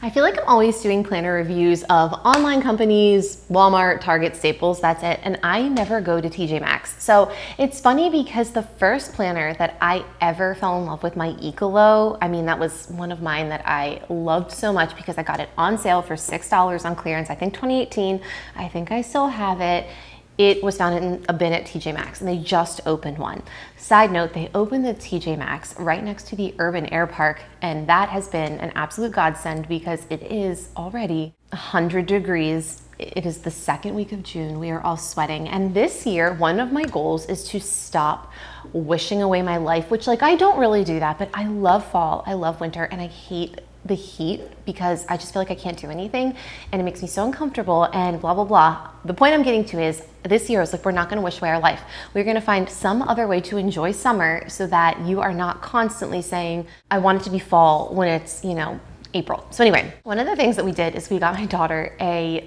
I feel like I'm always doing planner reviews of online companies, Walmart, Target, Staples, that's it. And I never go to TJ Maxx. So it's funny because the first planner that I ever fell in love with, my Eccolo, I mean, that was one of mine that I loved so much because I got it on sale for $6 on clearance, I think 2018. I think I still have it. It was found in a bin at TJ Maxx and they just opened one. Side note, they opened the TJ Maxx right next to the Urban Air Park, and that has been an absolute godsend because it is already 100 degrees. It is the second week of June. We are all sweating. And this year, one of my goals is to stop wishing away my life, which I don't really do that, but I love fall, I love winter, and I hate the heat because I just feel like I can't do anything and it makes me so uncomfortable and blah, blah, blah. The point I'm getting to is this year is we're not gonna wish away our life. We're gonna find some other way to enjoy summer so that you are not constantly saying, I want it to be fall when it's, April. So anyway, one of the things that we did is we got my daughter a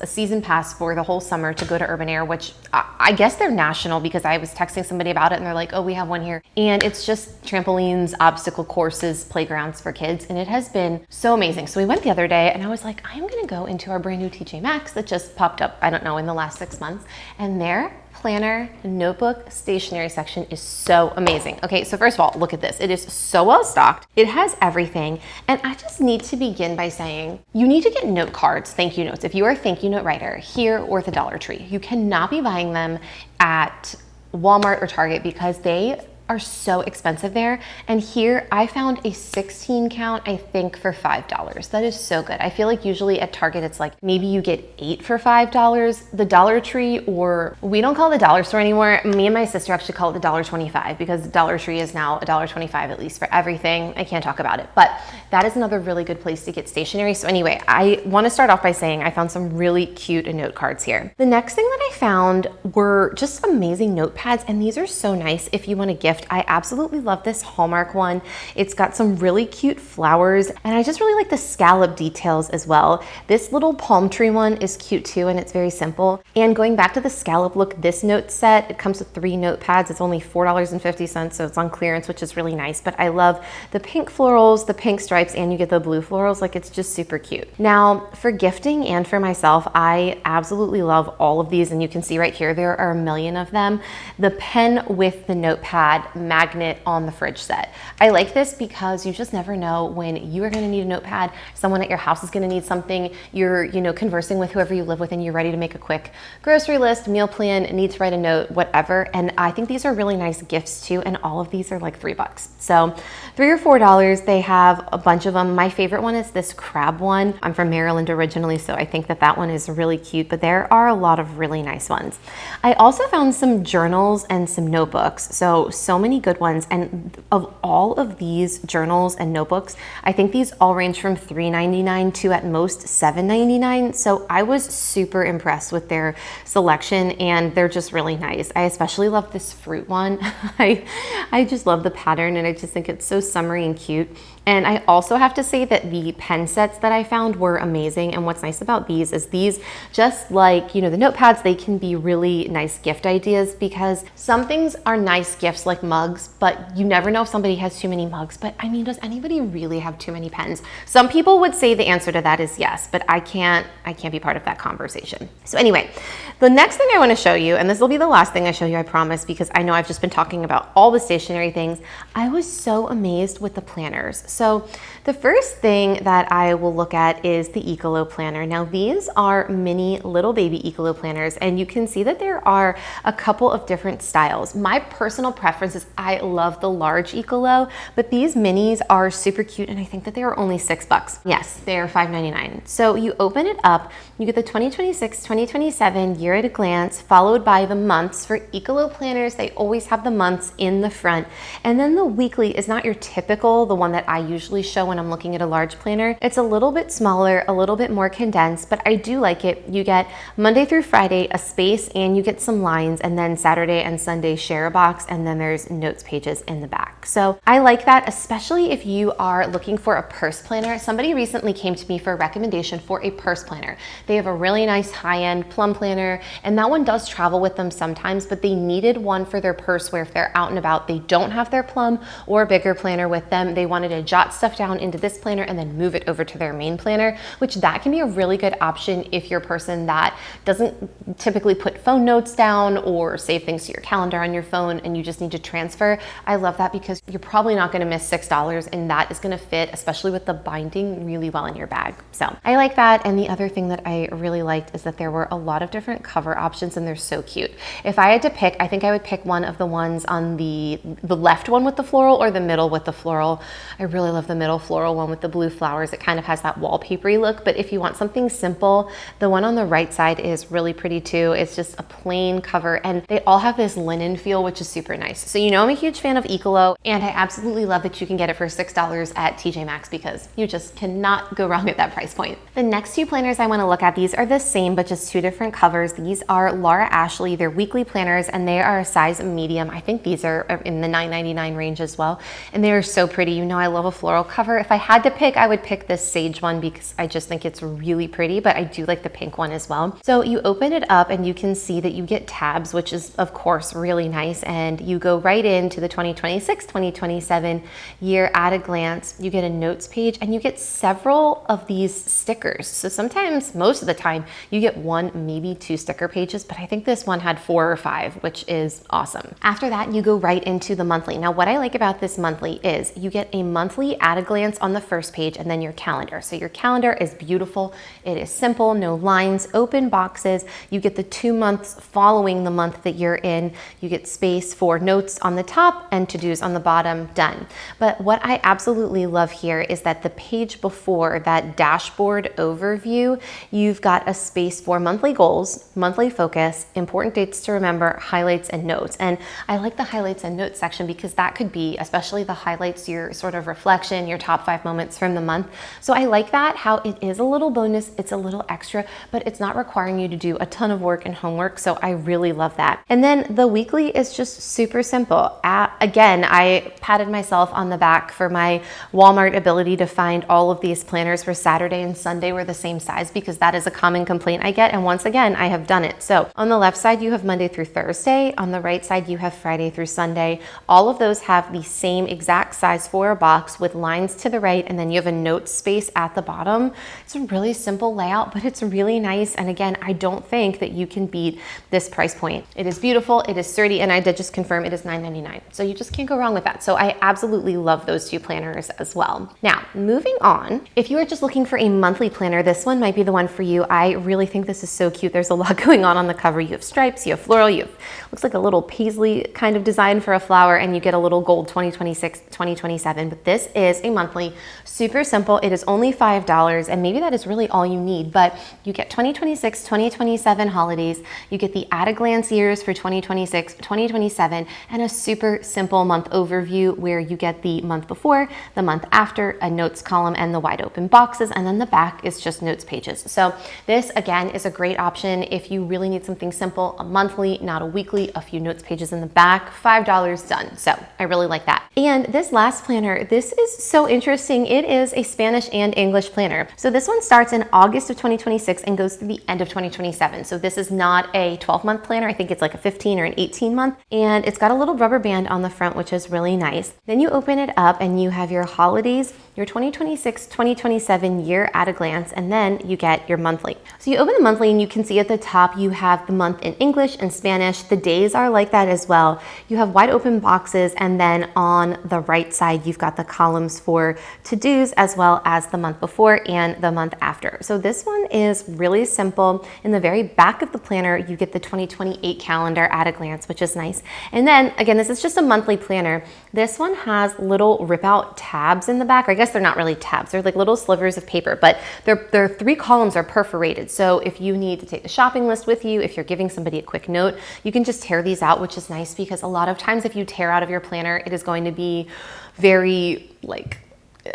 season pass for the whole summer to go to Urban Air, which I guess they're national because I was texting somebody about it and they're like, oh, we have one here. And it's just trampolines, obstacle courses, playgrounds for kids. And it has been so amazing. So we went the other day and I was like, I'm gonna go into our brand new TJ Maxx that just popped up, I don't know, in the last 6 months. And their planner, notebook, stationery section is so amazing. Okay, so first of all, look at this. It is so well stocked. It has everything. And I just need to begin by saying, you need to get note cards, thank you notes. If you are a thank you note writer here or at the Dollar Tree, you cannot be buying them at Walmart or Target because they are so expensive there. And here I found a 16 count, I think for $5. That is so good. I feel like usually at Target, it's like maybe you get 8 for $5. The Dollar Tree, or we don't call it the dollar store anymore. Me and my sister actually call it the $1.25 because the Dollar Tree is now $1.25 at least for everything. I can't talk about it, but that is another really good place to get stationery. So anyway, I wanna start off by saying I found some really cute note cards here. The next thing that I found were just amazing notepads, and these are so nice if you wanna gift. I absolutely love this Hallmark one. It's got some really cute flowers, and I just really like the scallop details as well. This little palm tree one is cute too, and it's very simple. And going back to the scallop look, this note set, it comes with 3 notepads. It's only $4.50, so it's on clearance, which is really nice. But I love the pink florals, the pink stripes, and you get the blue florals. It's just super cute. Now, for gifting and for myself, I absolutely love all of these, and you can see right here, there are a million of them. The pen with the notepad magnet on the fridge set. I like this because you just never know when you are going to need a notepad, someone at your house is going to need something, you're conversing with whoever you live with and you're ready to make a quick grocery list, meal plan, need to write a note, whatever. And I think these are really nice gifts too, and all of these are like $3. So $3 or $4, they have a bunch of them. My favorite one is this crab one. I'm from Maryland originally, so I think that one is really cute, but there are a lot of really nice ones. I also found some journals and some notebooks. So many good ones. And of all of these journals and notebooks, I think these all range from $3.99 to at most $7.99. So I was super impressed with their selection, and they're just really nice. I especially love this fruit one. I just love the pattern, and I just think it's so summery and cute. And I also have to say that the pen sets that I found were amazing. And what's nice about these is these, just like, the notepads, they can be really nice gift ideas because some things are nice gifts like mugs, but you never know if somebody has too many mugs. But I mean, does anybody really have too many pens? Some people would say the answer to that is yes, but I can't be part of that conversation. So anyway, the next thing I want to show you, and this will be the last thing I show you, I promise, because I know I've just been talking about all the stationery things. I was so amazed with the planners. So the first thing that I will look at is the Eccolo planner. Now these are mini little baby Eccolo planners, and you can see that there are a couple of different styles. My personal preference is I love the large Eccolo, but these minis are super cute, and I think that they are only $6. Yes, they are $5.99. So you open it up, you get the 2026, 2027 year at a glance, followed by the months. For Eccolo planners, they always have the months in the front. And then the weekly is not your typical, the one that I usually show when I'm looking at a large planner. It's a little bit smaller, a little bit more condensed, but I do like it. You get Monday through Friday a space, and you get some lines, and then Saturday and Sunday share a box, and then there's notes pages in the back. So I like that, especially if you are looking for a purse planner. Somebody recently came to me for a recommendation for a purse planner. They have a really nice high-end plum planner, and that one does travel with them sometimes, but they needed one for their purse where if they're out and about, they don't have their plum or bigger planner with them. They wanted a jot stuff down into this planner and then move it over to their main planner, which that can be a really good option if you're a person that doesn't typically put phone notes down or save things to your calendar on your phone and you just need to transfer. I love that because you're probably not going to miss $6 and that is going to fit, especially with the binding, really well in your bag. So I like that. And the other thing that I really liked is that there were a lot of different cover options and they're so cute. If I had to pick, I think I would pick one of the ones on the left one with the floral or the middle with the floral. I really love the middle floral one with the blue flowers. It kind of has that wallpapery look, but if you want something simple, the one on the right side is really pretty too. It's just a plain cover and they all have this linen feel, which is super nice. So you know I'm a huge fan of Eccolo and I absolutely love that you can get it for $6 at TJ Maxx because you just cannot go wrong at that price point. The next two planners I want to look at, these are the same but just two different covers. These are Laura Ashley, they're weekly planners and they are a size medium. I think these are in the $9.99 range as well. And they are so pretty. You know I love a floral cover. If I had to pick, I would pick this sage one because I just think it's really pretty, but I do like the pink one as well. So you open it up and you can see that you get tabs, which is of course really nice. And you go right into the 2026-2027 year at a glance. You get a notes page and you get several of these stickers. So sometimes, most of the time, you get one, maybe two sticker pages, but I think this one had 4 or 5, which is awesome. After that, you go right into the monthly. Now, what I like about this monthly is you get a monthly at a glance on the first page and then your calendar. So your calendar is beautiful. It is simple, no lines, open boxes. You get the 2 months following the month that you're in. You get space for notes on the top and to-dos on the bottom, done. But what I absolutely love here is that the page before that dashboard overview, you've got a space for monthly goals, monthly focus, important dates to remember, highlights and notes. And I like the highlights and notes section because that could be, especially the highlights, your sort of reflection, your top 5 moments from the month. So I like that, how it is a little bonus, it's a little extra, but it's not requiring you to do a ton of work and homework. So I really love that. And then the weekly is just super simple. Again, I patted myself on the back for my Walmart ability to find all of these planners for Saturday and Sunday were the same size because that is a common complaint I get. And once again, I have done it. So on the left side, you have Monday through Thursday. On the right side, you have Friday through Sunday. All of those have the same exact size for a box with lines to the right. And then you have a note space at the bottom. It's a really simple layout, but it's really nice. And again, I don't think that you can beat this price point. It is beautiful. It is sturdy. And I did just confirm it is $9.99. So you just can't go wrong with that. So I absolutely love those two planners as well. Now, moving on, if you are just looking for a monthly planner, this one might be the one for you. I really think this is so cute. There's a lot going on the cover. You have stripes, you have floral, you have, looks like a little paisley kind of design for a flower, and you get a little gold 2026, 2027. But this is a monthly, super simple. It is only $5, and maybe that is really all you need, but you get 2026, 2027 holidays. You get the at a glance years for 2026, 2027, and a super simple month overview where you get the month before, the month after, a notes column, and the wide open boxes, and then the back is just notes pages. So this again is a great option if you really need something simple, a monthly, not a weekly, a few notes pages in the back, $5 done. So I really like that. And this last planner, this is so interesting. It is a Spanish and English planner. So this one starts in August of 2026 and goes through the end of 2027. So this is not a 12-month planner. I think it's like a 15 or an 18-month. And it's got a little rubber band on the front, which is really nice. Then you open it up and you have your holidays, your 2026, 2027 year at a glance, and then you get your monthly. So you open the monthly and you can see at the top you have the month in English and Spanish. The days are like that as well. You have wide open boxes, and then on the right side you've got the columns for to-dos as well as the month before and the month after. So this one is really simple. In the very back of the planner you get the 2028 calendar at a glance, which is nice. And then again, this is just a monthly planner. This one has little rip out tabs in the back, or I guess they're not really tabs, they're like little slivers of paper, but their 3 columns are perforated. So if you need to take the shopping list with you, if you're giving somebody a quick note, you can just tear these out, which is nice because a lot of times if you tear out of your planner, it is going to be very like,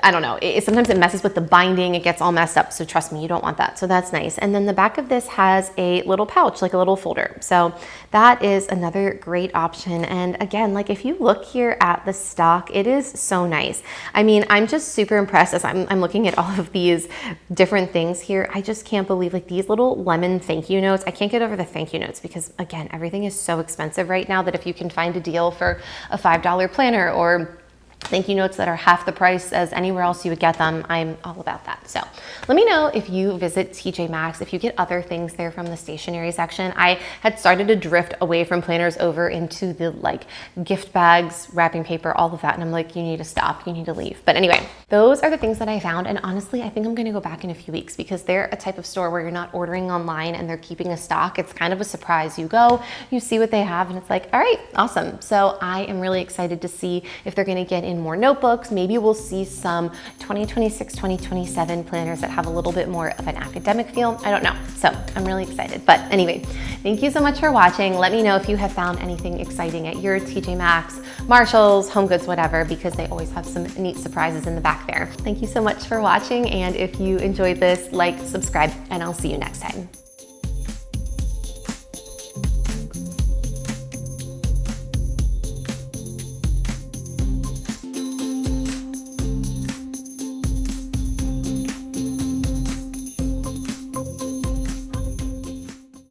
I don't know, sometimes it messes with the binding, it gets all messed up. So trust me, you don't want that. So that's nice. And then the back of this has a little pouch, like a little folder. So that is another great option. And again, like if you look here at the stock, it is so nice. I mean, I'm just super impressed as I'm looking at all of these different things here. I just can't believe like these little lemon thank you notes. I can't get over the thank you notes because again, everything is so expensive right now that if you can find a deal for a $5 planner or thank you notes that are half the price as anywhere else you would get them. I'm all about that. So let me know if you visit TJ Maxx, if you get other things there from the stationery section. I had started to drift away from planners over into the like gift bags, wrapping paper, all of that. And I'm like, you need to stop, you need to leave. But anyway, those are the things that I found. And honestly, I think I'm gonna go back in a few weeks because they're a type of store where you're not ordering online and they're keeping a stock. It's kind of a surprise. You go, you see what they have and it's like, all right, awesome. So I am really excited to see if they're gonna get in more notebooks. Maybe we'll see some 2026, 2027 planners that have a little bit more of an academic feel. I don't know. So I'm really excited. But anyway, thank you so much for watching. Let me know if you have found anything exciting at your TJ Maxx, Marshalls, Home Goods, whatever, because they always have some neat surprises in the back there. Thank you so much for watching. And if you enjoyed this, like, subscribe, and I'll see you next time.